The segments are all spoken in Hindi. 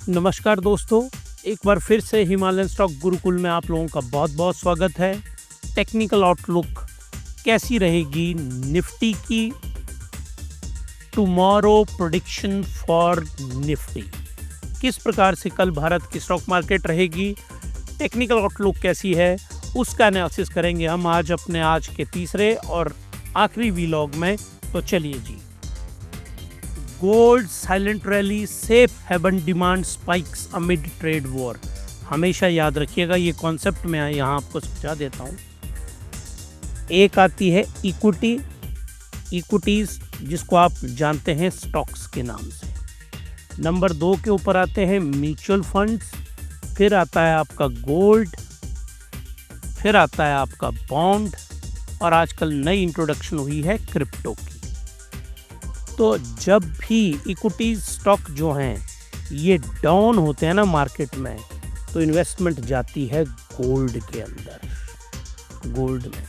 नमस्कार दोस्तों, एक बार फिर से हिमालयन स्टॉक गुरुकुल में आप लोगों का बहुत बहुत स्वागत है। टेक्निकल आउटलुक कैसी रहेगी निफ्टी की, टुमारो प्रेडिक्शन फॉर निफ्टी, किस प्रकार से कल भारत की स्टॉक मार्केट रहेगी, टेक्निकल आउटलुक कैसी है, उसका एनालिसिस करेंगे हम आज के तीसरे और आखिरी व्लॉग में। तो चलिए जी। Gold silent rally, safe haven demand spikes amid trade war. हमेशा याद रखिएगा ये कॉन्सेप्ट मैं यहाँ आपको समझा देता हूँ। एक आती है इक्विटीज जिसको आप जानते हैं स्टॉक्स के नाम से। नंबर 2 के ऊपर आते हैं म्यूचुअल फंड्स, फिर आता है आपका गोल्ड, फिर आता है आपका बॉन्ड, और आजकल नई इंट्रोडक्शन हुई है क्रिप्टो की। तो जब भी इक्विटी स्टॉक जो हैं ये डाउन होते हैं ना मार्केट में, तो इन्वेस्टमेंट जाती है गोल्ड के अंदर, गोल्ड में।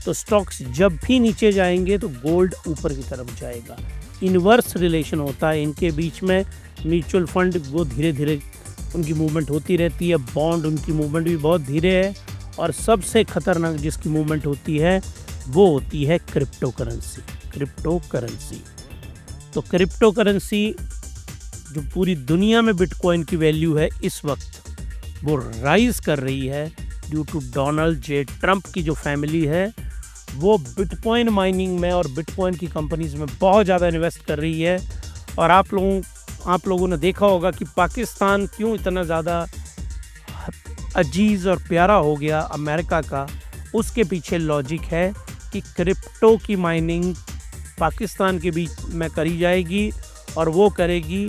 तो स्टॉक्स जब भी नीचे जाएंगे तो गोल्ड ऊपर की तरफ जाएगा। इन्वर्स रिलेशन होता है इनके बीच में। म्यूचुअल फंड वो धीरे धीरे उनकी मूवमेंट होती रहती है, बॉन्ड उनकी मूवमेंट भी बहुत धीरे है, और सबसे खतरनाक जिसकी मूवमेंट होती है वो होती है क्रिप्टो करेंसी। तो क्रिप्टो करेंसी जो पूरी दुनिया में बिटकॉइन की वैल्यू है इस वक्त वो राइज कर रही है due to Donald J Trump की जो फैमिली है वो बिटकॉइन माइनिंग में और बिटकॉइन की कंपनीज में बहुत ज़्यादा इन्वेस्ट कर रही है। और आप लोगों ने देखा होगा कि पाकिस्तान क्यों इतना ज़्यादा अजीज और प्यारा हो गया अमेरिका का। उसके पीछे लॉजिक है कि क्रिप्टो की माइनिंग पाकिस्तान के बीच में करी जाएगी, और वो करेगी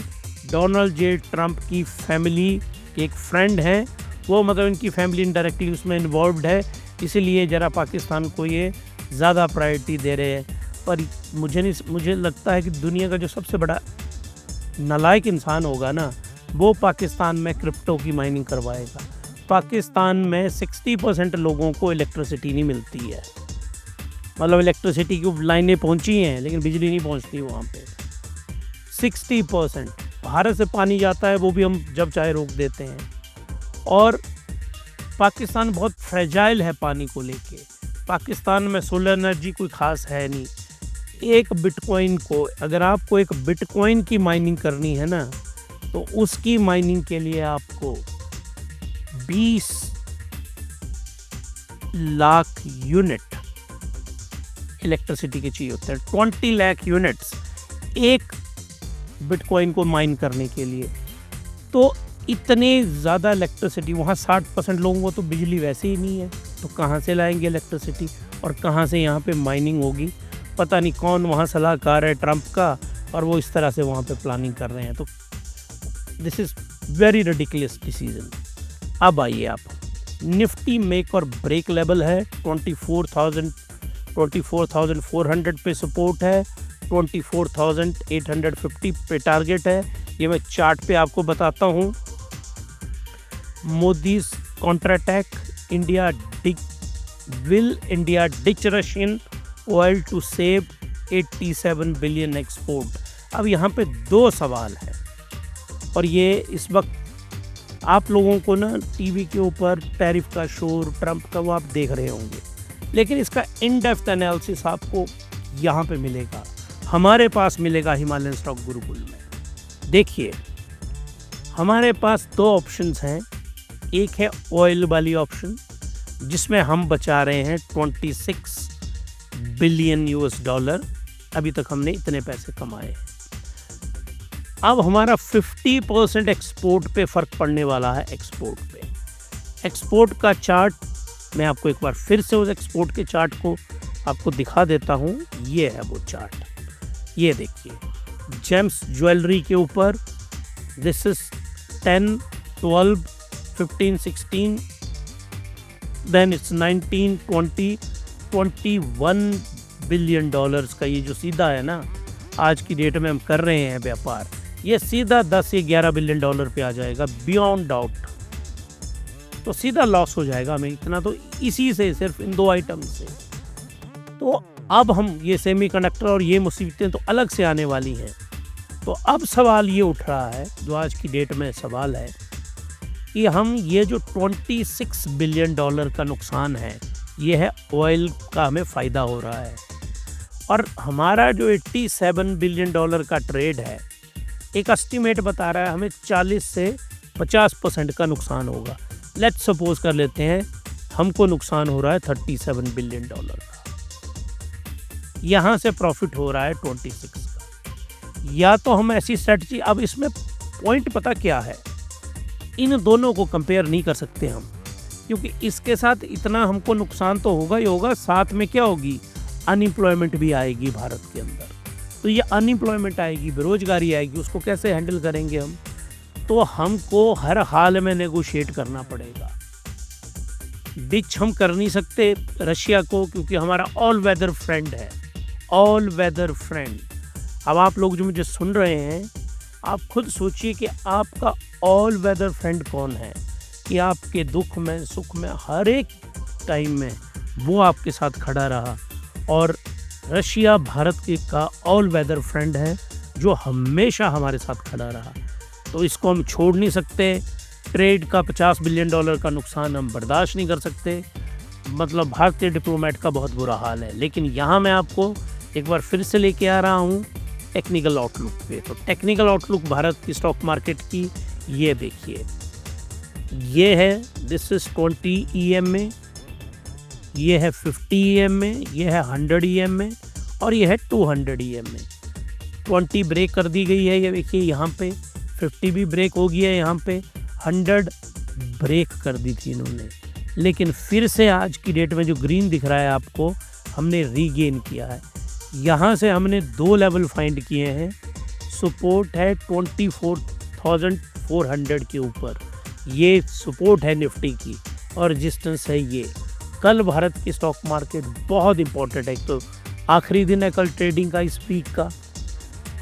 डोनाल्ड जे ट्रंप की फैमिली के एक फ्रेंड हैं वो, मतलब इनकी फैमिली इनडायरेक्टली उसमें इन्वॉल्व्ड है, इसीलिए ज़रा पाकिस्तान को ये ज़्यादा प्रायोरिटी दे रहे हैं। पर मुझे लगता है कि दुनिया का जो सबसे बड़ा नालायक इंसान होगा ना, वो पाकिस्तान में क्रिप्टो की माइनिंग करवाएगा। पाकिस्तान में 60% लोगों को इलेक्ट्रिसिटी नहीं मिलती है, मतलब इलेक्ट्रिसिटी की लाइनें पहुंची हैं लेकिन बिजली नहीं पहुंचती वहाँ पे। 60% भारत से पानी जाता है, वो भी हम जब चाहे रोक देते हैं। और पाकिस्तान बहुत फ्रेजाइल है पानी को लेके। पाकिस्तान में सोलर एनर्जी कोई ख़ास है नहीं। एक बिटकॉइन को, अगर आपको एक बिटकॉइन की माइनिंग करनी है ना, तो उसकी माइनिंग के लिए आपको 20 लाख यूनिट इलेक्ट्रिसिटी के चाहिए होते हैं। 20 लाख यूनिट्स एक बिटकॉइन को माइन करने के लिए। तो इतने ज़्यादा इलेक्ट्रिसिटी, वहाँ 60% लोगों को तो बिजली वैसे ही नहीं है, तो कहाँ से लाएंगे इलेक्ट्रिसिटी और कहाँ से यहाँ पे माइनिंग होगी। पता नहीं कौन वहाँ सलाहकार है ट्रंप का, और वो इस तरह से वहाँ पे प्लानिंग कर रहे हैं। तो this is very ridiculous decision. अब आइए आप, निफ्टी मेक और ब्रेक लेवल है 24,400 पे सपोर्ट है, 24,850 पे टारगेट है। ये मैं चार्ट पे आपको बताता हूँ। Modi's counter attack, will India ditch Russian oil to save 87 billion export. अब यहाँ पे 2 सवाल है, और ये इस वक्त आप लोगों को ना टीवी के ऊपर टैरिफ का शोर, ट्रंप का, वो आप देख रहे होंगे, लेकिन इसका इन डेप्थ एनालिसिस आपको यहाँ पे मिलेगा, हमारे पास मिलेगा हिमालयन स्टॉक गुरुकुल में। देखिए, हमारे पास 2 ऑप्शंस हैं। एक है ऑयल वाली ऑप्शन जिसमें हम बचा रहे हैं 26 बिलियन $। अभी तक हमने इतने पैसे कमाए। अब हमारा 50% एक्सपोर्ट पे फ़र्क पड़ने वाला है। एक्सपोर्ट का चार्ट मैं आपको एक बार फिर से उस एक्सपोर्ट के चार्ट को आपको दिखा देता हूँ। ये है वो चार्ट, ये देखिए। जेम्स ज्वेलरी के ऊपर this is 10, 12, 15, 16, then it's 19, 20, 21 billion dollars का ये जो सीधा है ना, आज की डेट में हम कर रहे हैं व्यापार, ये सीधा 10 या 11 बिलियन डॉलर पे आ जाएगा बियॉन्ड डाउट। तो सीधा लॉस हो जाएगा हमें इतना, तो इसी से, सिर्फ इन 2 आइटम से। तो अब हम ये सेमीकंडक्टर और ये मुसीबतें तो अलग से आने वाली हैं। तो अब सवाल ये उठ रहा है, जो आज की डेट में सवाल है, कि हम ये जो $26 बिलियन का नुकसान है, ये है ऑयल का हमें फ़ायदा हो रहा है, और हमारा जो $87 बिलियन का ट्रेड है, एक एस्टिमेट बता रहा है हमें 40 से 50% का नुकसान होगा। लेट्स सपोज कर लेते हैं हमको नुकसान हो रहा है $37 बिलियन का, यहाँ से प्रॉफिट हो रहा है 26 का। या तो हम ऐसी स्ट्रेटजी, अब इसमें पॉइंट पता क्या है, इन दोनों को कंपेयर नहीं कर सकते हम, क्योंकि इसके साथ इतना हमको नुकसान तो होगा ही होगा, साथ में क्या होगी, अनएम्प्लॉयमेंट भी आएगी भारत के अंदर। तो ये अनएम्प्लॉयमेंट आएगी, बेरोजगारी आएगी, उसको कैसे हैंडल करेंगे हम? तो हमको हर हाल में नेगोशिएट करना पड़ेगा। डिच हम कर नहीं सकते रशिया को, क्योंकि हमारा ऑल वेदर फ्रेंड है, ऑल वेदर फ्रेंड। अब आप लोग जो मुझे सुन रहे हैं, आप खुद सोचिए कि आपका ऑल वेदर फ्रेंड कौन है, कि आपके दुख में, सुख में, हर एक टाइम में वो आपके साथ खड़ा रहा। और रशिया भारत के का ऑल वेदर फ्रेंड है, जो हमेशा हमारे साथ खड़ा रहा। तो इसको हम छोड़ नहीं सकते। ट्रेड का $50 बिलियन का नुकसान हम बर्दाश्त नहीं कर सकते। मतलब भारतीय डिप्लोमेट का बहुत बुरा हाल है। लेकिन यहाँ मैं आपको एक बार फिर से लेके आ रहा हूँ टेक्निकल आउटलुक पे। तो टेक्निकल आउटलुक भारत की स्टॉक मार्केट की ये देखिए, ये है, दिस इज 20 EM में, ये है 50 EM में, ये है 100 EM में, और ये है 200 EM में। 20 ब्रेक कर दी गई है, ये देखिए यहाँ पे 50 भी ब्रेक हो गई है, यहाँ पे 100 ब्रेक कर दी थी इन्होंने। लेकिन फिर से आज की डेट में जो ग्रीन दिख रहा है आपको, हमने रीगेन किया है। यहाँ से हमने 2 लेवल फाइंड किए हैं। सपोर्ट है 24,400 के ऊपर, ये सपोर्ट है निफ्टी की, और रेजिस्टेंस है ये। कल भारत की स्टॉक मार्केट बहुत इंपॉर्टेंट है। तो आखिरी दिन है कल ट्रेडिंग का, इस वीक का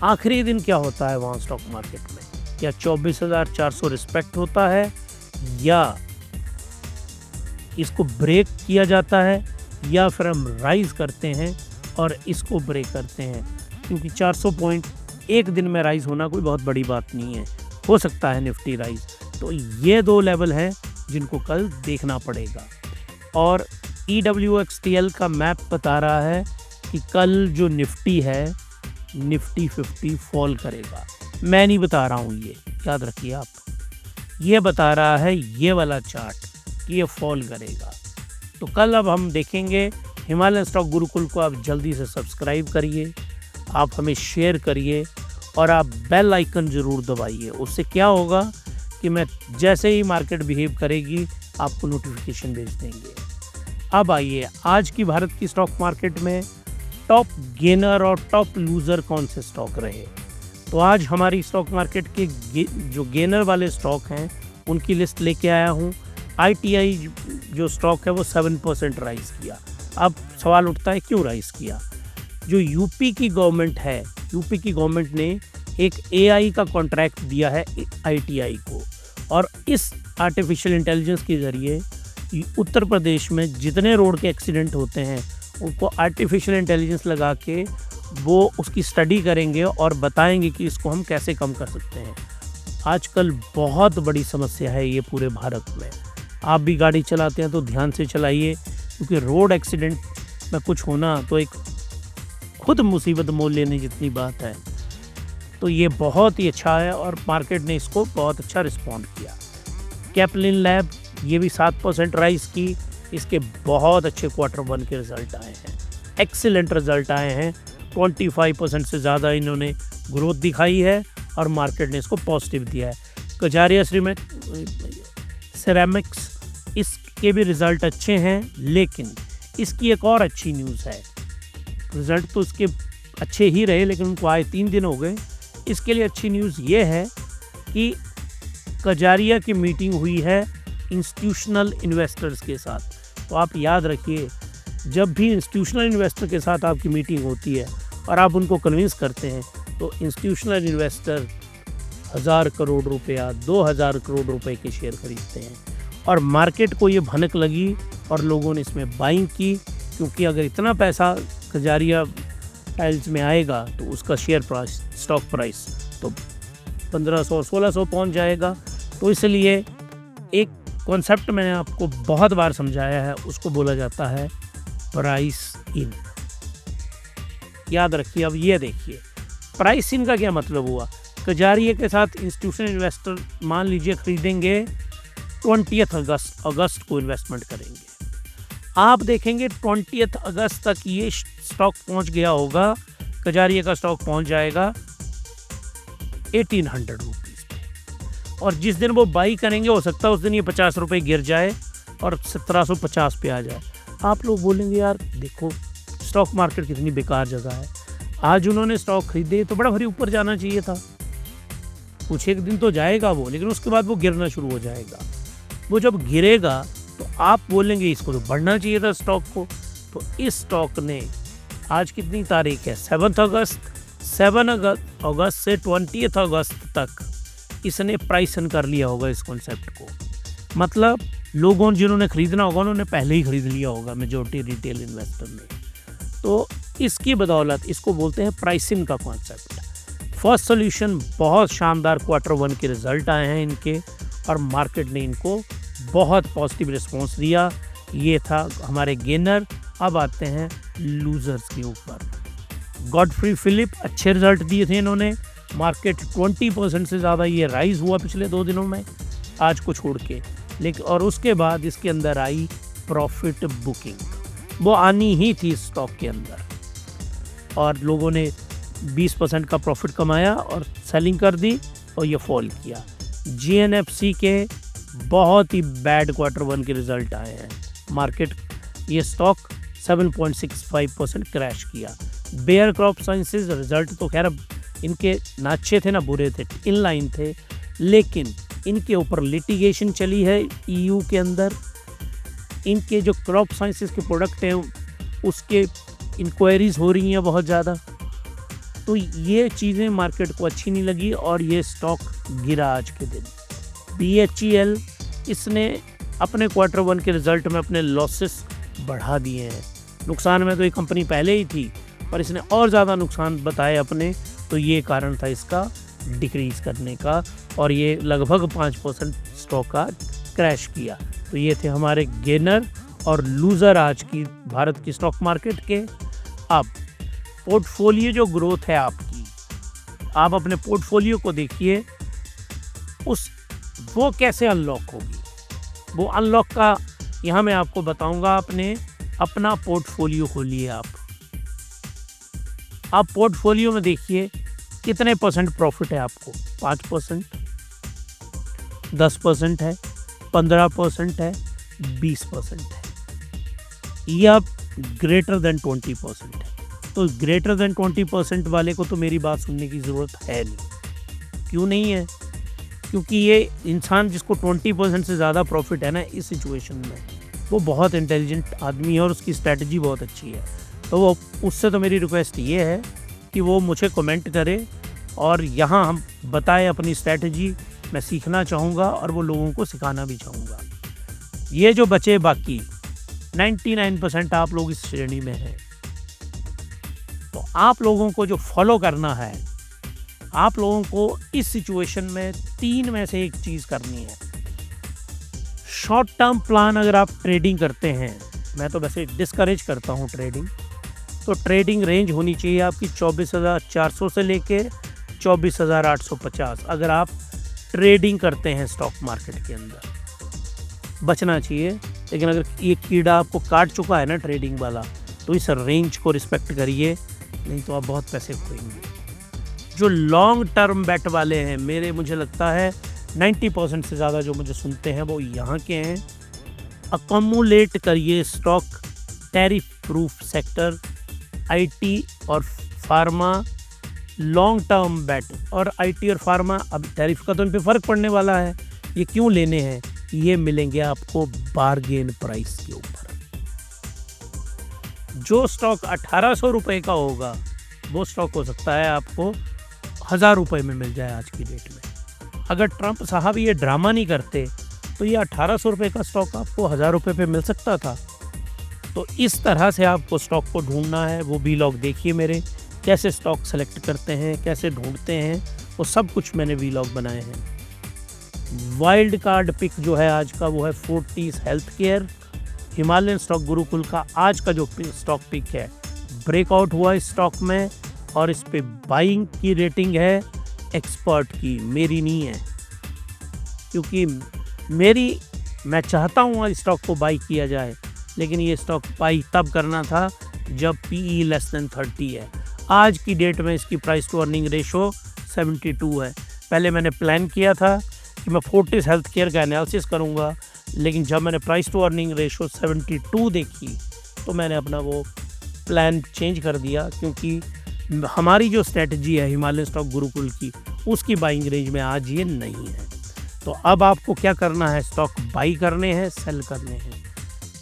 आखिरी दिन क्या होता है वहाँ स्टॉक मार्केट में? क्या 24,400 रिस्पेक्ट होता है, या इसको ब्रेक किया जाता है, या फिर हम राइज करते हैं और इसको ब्रेक करते हैं? क्योंकि 400 पॉइंट एक दिन में राइज होना कोई बहुत बड़ी बात नहीं है, हो सकता है निफ्टी राइज। तो ये 2 लेवल हैं जिनको कल देखना पड़ेगा। और EWXTL का मैप बता रहा है कि कल जो निफ्टी है, निफ्टी 50 फॉल करेगा। मैं नहीं बता रहा हूँ, ये याद रखिए आप, ये बता रहा है ये वाला चार्ट कि ये फॉल करेगा। तो कल अब हम देखेंगे। हिमालयन स्टॉक गुरुकुल को आप जल्दी से सब्सक्राइब करिए, आप हमें शेयर करिए, और आप बेल आइकन ज़रूर दबाइए। उससे क्या होगा कि मैं जैसे ही मार्केट बिहेव करेगी आपको नोटिफिकेशन भेज देंगे। अब आइए आज की भारत की स्टॉक मार्केट में टॉप गेनर और टॉप लूज़र कौन से स्टॉक रहे। तो आज हमारी स्टॉक मार्केट के जो गेनर वाले स्टॉक हैं उनकी लिस्ट लेके आया हूँ। ITI जो स्टॉक है वो 7% राइज़ किया। अब सवाल उठता है क्यों राइज़ किया? जो यूपी की गवर्नमेंट है, यूपी की गवर्नमेंट ने एक AI का कॉन्ट्रैक्ट दिया है ITI को, और इस आर्टिफिशियल इंटेलिजेंस के ज़रिए उत्तर प्रदेश में जितने रोड के एक्सीडेंट होते हैं उनको आर्टिफिशियल इंटेलिजेंस लगा के वो उसकी स्टडी करेंगे और बताएंगे कि इसको हम कैसे कम कर सकते हैं। आजकल बहुत बड़ी समस्या है ये पूरे भारत में। आप भी गाड़ी चलाते हैं तो ध्यान से चलाइए, क्योंकि रोड एक्सीडेंट में कुछ होना तो एक खुद मुसीबत मोल लेने जितनी बात है। तो ये बहुत ही अच्छा है और मार्केट ने इसको बहुत अच्छा रिस्पॉन्ड किया। कैपलिन लैब ये भी 7% राइज की। इसके बहुत अच्छे Q1 के रिज़ल्ट आए हैं, एक्सीलेंट रिज़ल्ट आए हैं। 25% से ज़्यादा इन्होंने ग्रोथ दिखाई है और मार्केट ने इसको पॉजिटिव दिया है। कजारिया सिरेमिक्स, इसके भी रिज़ल्ट अच्छे हैं, लेकिन इसकी एक और अच्छी न्यूज़ है। रिज़ल्ट तो इसके अच्छे ही रहे, लेकिन उनको आए 3 दिन हो गए। इसके लिए अच्छी न्यूज़ ये है कि कजारिया की मीटिंग हुई है इंस्टीट्यूशनल इन्वेस्टर्स के साथ। तो आप याद रखिए, जब भी इंस्टीट्यूशनल इन्वेस्टर के साथ आपकी मीटिंग होती है और आप उनको कन्विंस करते हैं, तो इंस्टीट्यूशनल इन्वेस्टर 1000 करोड़ रुपया, 2000 करोड़ रुपए के शेयर खरीदते हैं। और मार्केट को ये भनक लगी और लोगों ने इसमें बाइंग की, क्योंकि अगर इतना पैसा कजारिया टाइल्स में आएगा तो उसका शेयर प्राइस, स्टॉक प्राइस तो 1500-1600 पहुंच जाएगा। तो इसलिए एक कॉन्सेप्ट मैंने आपको बहुत बार समझाया है, उसको बोला जाता है प्राइस इन। याद रखिए। अब ये देखिए प्राइस इन का क्या मतलब हुआ। कजारिया के साथ इंस्टीट्यूशनल इन्वेस्टर मान लीजिए खरीदेंगे 20 अगस्त को इन्वेस्टमेंट करेंगे। आप देखेंगे 20 अगस्त तक ये स्टॉक पहुंच गया होगा, कजारिया का स्टॉक पहुंच जाएगा 1800 रुपीज़ पे, और जिस दिन वो बाई करेंगे हो सकता है उस दिन ये 50 रुपये गिर जाए और 1750 पे आ जाए। आप लोग बोलेंगे यार देखो स्टॉक मार्केट कितनी बेकार जगह है, आज उन्होंने स्टॉक खरीदे तो बड़ा भारी ऊपर जाना चाहिए था। कुछ एक दिन तो जाएगा वो, लेकिन उसके बाद वो गिरना शुरू हो जाएगा। वो जब गिरेगा तो आप बोलेंगे इसको तो बढ़ना चाहिए था स्टॉक को। तो इस स्टॉक ने आज कितनी तारीख है 7 अगस्त, 7 अगस्त से 20 अगस्त तक इसने प्राइस इन कर लिया होगा इस कॉन्सेप्ट को। मतलब लोगों जिन्होंने खरीदना होगा उन्होंने पहले ही खरीद लिया होगा, मेजॉरिटी रिटेल इन्वेस्टर ने। तो इसकी बदौलत इसको बोलते हैं प्राइसिंग का कॉन्सेप्ट। फर्स्ट सॉल्यूशन बहुत शानदार Q1 के रिजल्ट आए हैं इनके, और मार्केट ने इनको बहुत पॉजिटिव रिस्पॉन्स दिया। ये था हमारे गेनर। अब आते हैं लूजर्स के ऊपर। गॉडफ्री फिलिप अच्छे रिजल्ट दिए थे इन्होंने, मार्केट 20% से ज़्यादा ये राइज हुआ पिछले 2 दिनों में, आज को छोड़ के। लेकिन और उसके बाद इसके अंदर आई प्रॉफिट बुकिंग, वो आनी ही थी स्टॉक के अंदर, और लोगों ने 20% का प्रॉफिट कमाया और सेलिंग कर दी और ये फॉल किया। GNFC के बहुत ही बैड Q1 के रिजल्ट आए हैं, मार्केट ये स्टॉक 7.65% क्रैश किया। बेयर क्रॉप साइंसेज रिजल्ट तो खैर इनके ना अच्छे थे ना बुरे थे, इन लाइन थे, लेकिन इनके ऊपर लिटिगेशन चली है EU के अंदर। इनके जो क्रॉप साइंसेस के प्रोडक्ट हैं उसके इंक्वायरीज हो रही हैं बहुत ज़्यादा। तो ये चीज़ें मार्केट को अच्छी नहीं लगी और ये स्टॉक गिरा आज के दिन। BHEL इसने अपने Q1 के रिजल्ट में अपने लॉसेस बढ़ा दिए हैं। नुकसान में तो ये कंपनी पहले ही थी, पर इसने और ज़्यादा नुकसान बताए अपने, तो ये कारण था इसका डिक्रीज़ करने का, और ये लगभग 5% स्टॉक का क्रैश किया। तो ये थे हमारे गेनर और लूज़र आज की भारत की स्टॉक मार्केट के। अब पोर्टफोलियो जो ग्रोथ है आपकी, आप अपने पोर्टफोलियो को देखिए, वो कैसे अनलॉक होगी। वो अनलॉक का यहाँ मैं आपको बताऊंगा। अपना पोर्टफोलियो खोलिए आप पोर्टफोलियो में देखिए कितने % प्रॉफिट है आपको। 5%, 10% है, 15% है, 20% है, या ग्रेटर देन 20% है। तो ग्रेटर देन 20% वाले को तो मेरी बात सुनने की ज़रूरत है नहीं। क्यों नहीं है? क्योंकि ये इंसान जिसको 20% से ज़्यादा प्रॉफिट है ना इस सिचुएशन में, वो बहुत इंटेलिजेंट आदमी है और उसकी स्ट्रैटेजी बहुत अच्छी है। तो वो उससे तो मेरी रिक्वेस्ट ये है कि वो मुझे कमेंट करे और यहाँ हम बताएं अपनी स्ट्रैटेजी। मैं सीखना चाहूँगा और वो लोगों को सिखाना भी चाहूँगा। ये जो बचे बाकी 99% आप लोग इस श्रेणी में हैं, तो आप लोगों को जो फॉलो करना है, आप लोगों को इस सिचुएशन में 3 में से एक चीज़ करनी है। शॉर्ट टर्म प्लान अगर आप ट्रेडिंग करते हैं, मैं तो वैसे डिस्करेज करता हूँ ट्रेडिंग, तो ट्रेडिंग रेंज होनी चाहिए आपकी 24,400 से लेके 24,850। अगर आप ट्रेडिंग करते हैं स्टॉक मार्केट के अंदर बचना चाहिए। लेकिन अगर ये कीड़ा आपको काट चुका है ना ट्रेडिंग वाला, तो इस रेंज को रिस्पेक्ट करिए, नहीं तो आप बहुत पैसे खोएंगे। जो लॉन्ग टर्म बेट वाले हैं, मुझे लगता है 90% से ज़्यादा जो मुझे सुनते हैं वो यहाँ के हैं। अकोमुलेट करिए stock, tariff proof sector, IT और फार्मा, लॉन्ग टर्म बेट। और IT और फार्मा, अब टैरिफ का तो इन पर फ़र्क पड़ने वाला है, ये क्यों लेने हैं, ये मिलेंगे आपको बारगेन प्राइस के ऊपर। जो स्टॉक 1800 रुपये का होगा वो स्टॉक हो सकता है आपको 1000 रुपये में मिल जाए आज की डेट में। अगर ट्रंप साहब ये ड्रामा नहीं करते तो ये 1800 रुपये का स्टॉक आपको 1000 रुपये पे मिल सकता था। तो इस तरह से आपको स्टॉक को ढूंढना है। वो व्लॉग देखिए मेरे, कैसे स्टॉक सेलेक्ट करते हैं, कैसे ढूंढते हैं, वो सब कुछ मैंने वीलॉग बनाए हैं। वाइल्ड कार्ड पिक जो है आज का वो है Fortis health care. Himalayan stock Gurukul का आज का जो स्टॉक पिक है, ब्रेकआउट हुआ इस स्टॉक में और इस पे बाइंग की रेटिंग है एक्सपर्ट की, मेरी नहीं है, क्योंकि मैं चाहता हूँ इस स्टॉक को बाई किया जाए, लेकिन ये स्टॉक बाई तब करना था जब PE लेस देन 30 है। आज की डेट में इसकी प्राइस टू अर्निंग रेशो 72 है। पहले मैंने प्लान किया था कि मैं फोर्टिस हेल्थ केयर का एनालिसिस करूँगा, लेकिन जब मैंने प्राइस टू अर्निंग रेशो 72 देखी तो मैंने अपना वो प्लान चेंज कर दिया, क्योंकि हमारी जो स्ट्रेटजी है हिमालयन स्टॉक गुरुकुल की, उसकी बाइंग रेंज में आज ये नहीं है। तो अब आपको क्या करना है, स्टॉक बाई करने हैं, सेल करने हैं।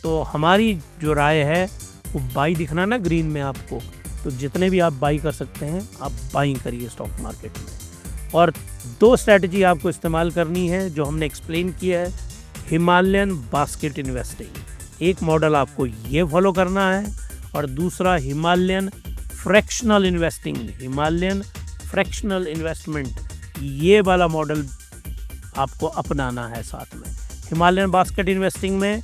तो हमारी जो राय है वो बाई दिखना ना ग्रीन में आपको, तो जितने भी आप बाई कर सकते हैं आप बाइंग करिए स्टॉक मार्केट में। और 2 स्ट्रेटजी आपको इस्तेमाल करनी है जो हमने एक्सप्लेन किया है। हिमालयन बास्केट इन्वेस्टिंग, एक मॉडल आपको ये फॉलो करना है, और दूसरा Himalayan fractional investing, Himalayan fractional investment, ये वाला मॉडल आपको अपनाना है साथ में। हिमालयन बास्केट इन्वेस्टिंग में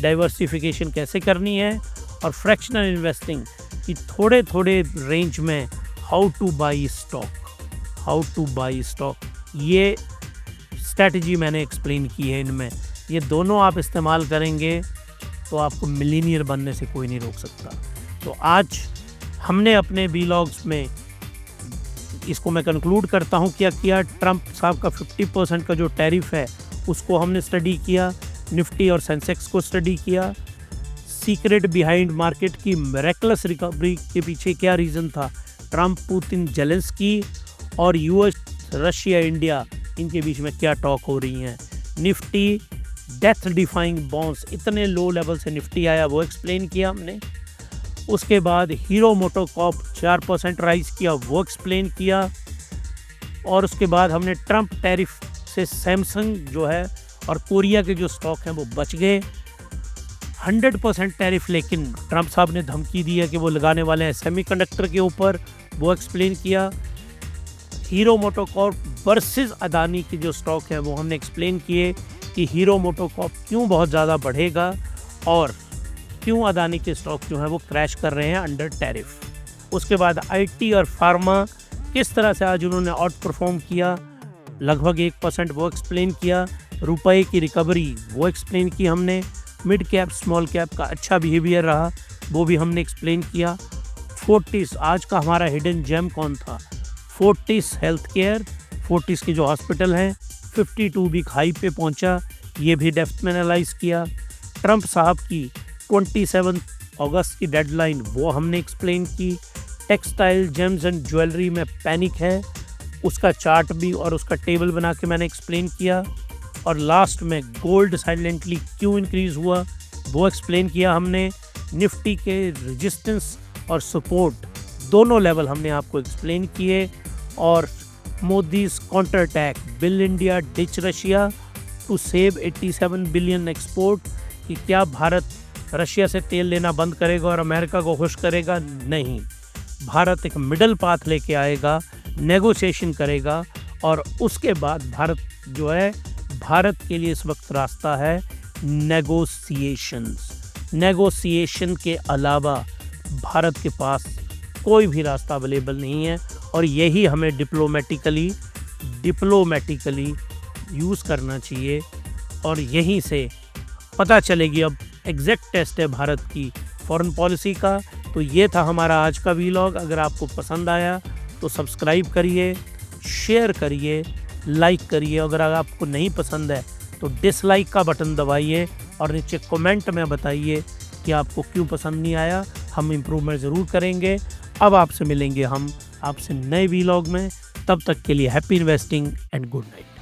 डाइवर्सिफिकेशन कैसे करनी है, और फ्रैक्शनल इन्वेस्टिंग कि थोड़े थोड़े रेंज में हाउ टू बाई स्टॉक, ये स्ट्रैटेजी मैंने एक्सप्लेन की है इनमें। ये दोनों आप इस्तेमाल करेंगे तो आपको मिलीनियर बनने से कोई नहीं रोक सकता। तो आज हमने अपने वीलॉग्स में इसको मैं कंक्लूड करता हूँ, क्या किया, ट्रंप साहब का 50% का जो टैरिफ है उसको हमने स्टडी किया, निफ्टी और सेंसेक्स को स्टडी किया, सीक्रेट बिहाइंड मार्केट की मिरेकलस रिकवरी के पीछे क्या रीज़न था, ट्रंप, पुतिन, जेलेंस्की और US, रशिया, इंडिया, इनके बीच में क्या टॉक हो रही हैं, निफ्टी डेथ डिफाइंग बॉन्ड्स, इतने लो लेवल से निफ्टी आया वो एक्सप्लेन किया हमने। उसके बाद हीरो मोटोकॉर्प 4% राइज किया वो एक्सप्लेन किया, और उसके बाद हमने ट्रंप टैरिफ से सैमसंग जो है और कोरिया के जो स्टॉक हैं वो बच गए। 100% टैरिफ लेकिन ट्रंप साहब ने धमकी दी है कि वो लगाने वाले हैं सेमीकंडक्टर के ऊपर, वो एक्सप्लेन किया। हीरो मोटोकॉर्प वर्सेस अदानी की जो स्टॉक है वो हमने एक्सप्लेन किए कि हीरो मोटोकॉर्प क्यों बहुत ज़्यादा बढ़ेगा और क्यों अदानी के स्टॉक जो है वो क्रैश कर रहे हैं अंडर टैरिफ। उसके बाद IT और फार्मा किस तरह से आज उन्होंने आउट परफॉर्म किया, लगभग 1%, वो एक्सप्लेन किया। रुपए की रिकवरी वो एक्सप्लेन की हमने। मिड कैप स्मॉल कैप का अच्छा बिहेवियर रहा वो भी हमने एक्सप्लेन किया। फोर्टिस, आज का हमारा हिडन जेम कौन था, फोर्टिस हेल्थ केयर, फोर्टिस के जो हॉस्पिटल हैं 52 वीक हाई पे पहुंचा, ये भी डेप्थ में एनालाइज किया। ट्रंप साहब की 27 अगस्त की डेडलाइन वो हमने एक्सप्लेन की। टेक्सटाइल, जेम्स एंड ज्वेलरी में पैनिक है, उसका चार्ट भी और उसका टेबल बना के मैंने एक्सप्लेन किया। और लास्ट में गोल्ड साइलेंटली क्यों इंक्रीज़ हुआ वो एक्सप्लेन किया हमने। निफ्टी के रेजिस्टेंस और सपोर्ट दोनों लेवल हमने आपको एक्सप्लेन किए। और Modi's counter attack, will India ditch Russia to save 87 billion export, कि क्या भारत रशिया से तेल लेना बंद करेगा और अमेरिका को खुश करेगा? नहीं, भारत एक मिडल पाथ लेके आएगा, नेगोशिएशन करेगा, और उसके बाद भारत जो है, भारत के लिए इस वक्त रास्ता है नेगोशिएशन के अलावा भारत के पास कोई भी रास्ता अवेलेबल नहीं है। और यही हमें डिप्लोमेटिकली यूज़ करना चाहिए, और यहीं से पता चलेगी अब एग्जैक्ट टेस्ट है भारत की फॉरेन पॉलिसी का। तो ये था हमारा आज का वीलॉग। अगर आपको पसंद आया तो सब्सक्राइब करिए, शेयर करिए, लाइक करिए। अगर आपको नहीं पसंद है तो डिसलाइक का बटन दबाइए और नीचे कमेंट में बताइए कि आपको क्यों पसंद नहीं आया। हम इम्प्रूवमेंट ज़रूर करेंगे। अब आपसे मिलेंगे हम आपसे नए वीलॉग में। तब तक के लिए happy investing and good night.